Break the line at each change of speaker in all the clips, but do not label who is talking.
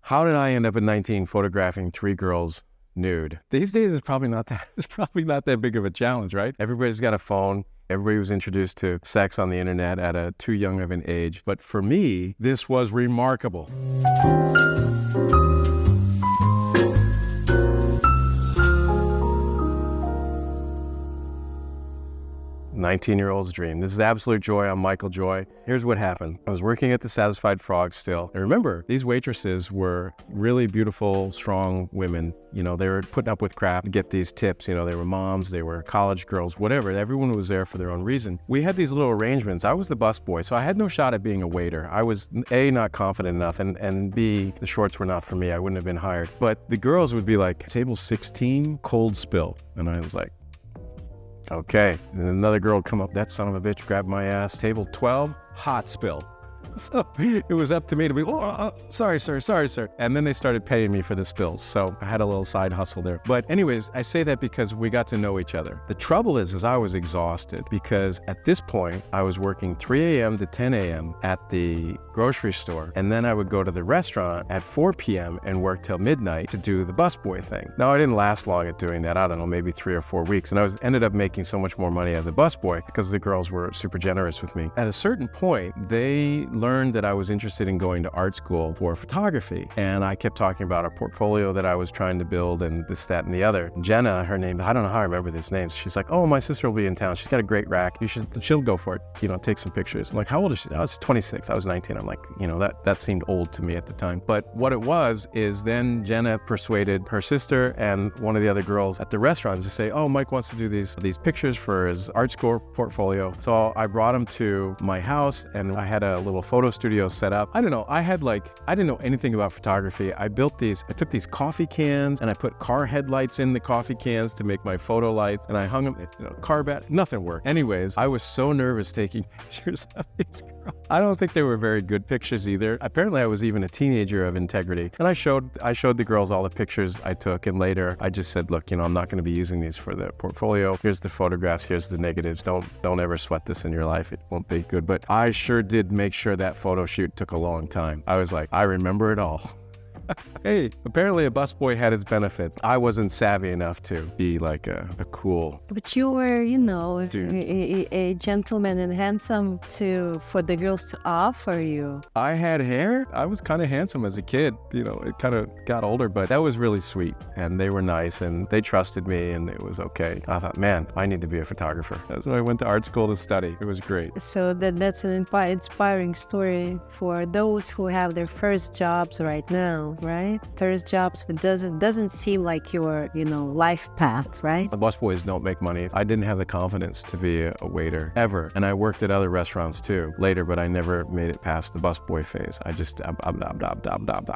How did I end up at 19 photographing 3 girls nude? These days it's probably not that big of a challenge, right? Everybody's got a phone. Everybody was introduced to sex on the internet at a too young of an age. But for me, this was remarkable. 19-year-old's dream. This is absolute joy. I'm Michael Joy. Here's what happened. I was working at the Satisfied Frog still. And remember, these waitresses were really beautiful, strong women. You know, they were putting up with crap to get these tips. You know, they were moms, they were college girls, whatever. Everyone was there for their own reason. We had these little arrangements. I was the busboy, so I had no shot at being a waiter. I was A, not confident enough, and B, the shorts were not for me. I wouldn't have been hired. But the girls would be like, table 16, cold spill. And I was like, okay. And another girl would come up, that son of a bitch grabbed my ass. Table 12, hot spill. So it was up to me to be, sorry, sir. And then they started paying me for the spills. So I had a little side hustle there. But anyways, I say that because we got to know each other. The trouble is I was exhausted because at this point I was working 3 a.m. to 10 a.m. at the grocery store. And then I would go to the restaurant at 4 p.m. and work till midnight to do the busboy thing. Now I didn't last long at doing that. I don't know, maybe 3 or 4 weeks. And I ended up making so much more money as a busboy because the girls were super generous with me. At a certain point, they learned that I was interested in going to art school for photography. And I kept talking about a portfolio that I was trying to build and this, that, and the other. Jenna, her name, I don't know how I remember this name. She's like, oh, my sister will be in town. She's got a great rack. She'll go for it. You know, take some pictures. I'm like, how old is she? I was 26. I was 19. I'm like, you know, that seemed old to me at the time. But what it was is then Jenna persuaded her sister and one of the other girls at the restaurant to say, oh, Mike wants to do these pictures for his art school portfolio. So I brought him to my house and I had a little photo studio set up. I don't know. I didn't know anything about photography. I took these coffee cans and I put car headlights in the coffee cans to make my photo lights and I hung them, car bat, nothing worked. Anyways, I was so nervous taking pictures of these girls. I don't think they were very good pictures either. Apparently I was even a teenager of integrity. And I showed the girls all the pictures I took and later I just said, look, I'm not going to be using these for the portfolio. Here's the photographs, here's the negatives. Don't ever sweat this in your life. It won't be good. But I sure did make sure that photo shoot took a long time. I was like, I remember it all. Hey, apparently a busboy had its benefits. I wasn't savvy enough to be like a cool...
But you were, a gentleman and handsome for the girls to offer you.
I had hair. I was kind of handsome as a kid. It kind of got older, but that was really sweet. And they were nice and they trusted me and it was okay. I thought, man, I need to be a photographer. That's when I went to art school to study. It was great.
So that's an inspiring story for those who have their first jobs right now. Right? First jobs, but doesn't seem like your, life path, right?
The busboys don't make money. I didn't have the confidence to be a waiter ever. And I worked at other restaurants too later, but I never made it past the busboy phase. I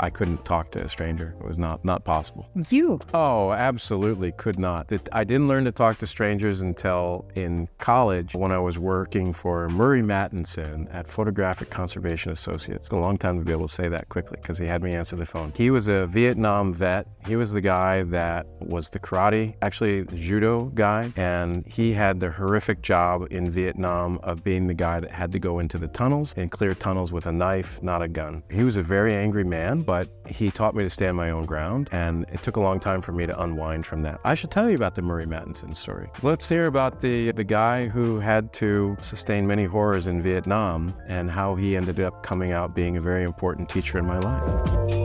couldn't talk to a stranger. It was not possible.
You?
Oh, absolutely could not. I didn't learn to talk to strangers until in college when I was working for Murray Mattinson at Photographic Conservation Associates. It's a long time to be able to say that quickly because he had me answer the phone. He was a Vietnam vet. He was the guy that was the judo guy, and he had the horrific job in Vietnam of being the guy that had to go into the tunnels and clear tunnels with a knife, not a gun. He was a very angry man, but he taught me to stand my own ground, and it took a long time for me to unwind from that. I should tell you about the Murray Mattinson story. Let's hear about the guy who had to sustain many horrors in Vietnam and how he ended up coming out being a very important teacher in my life.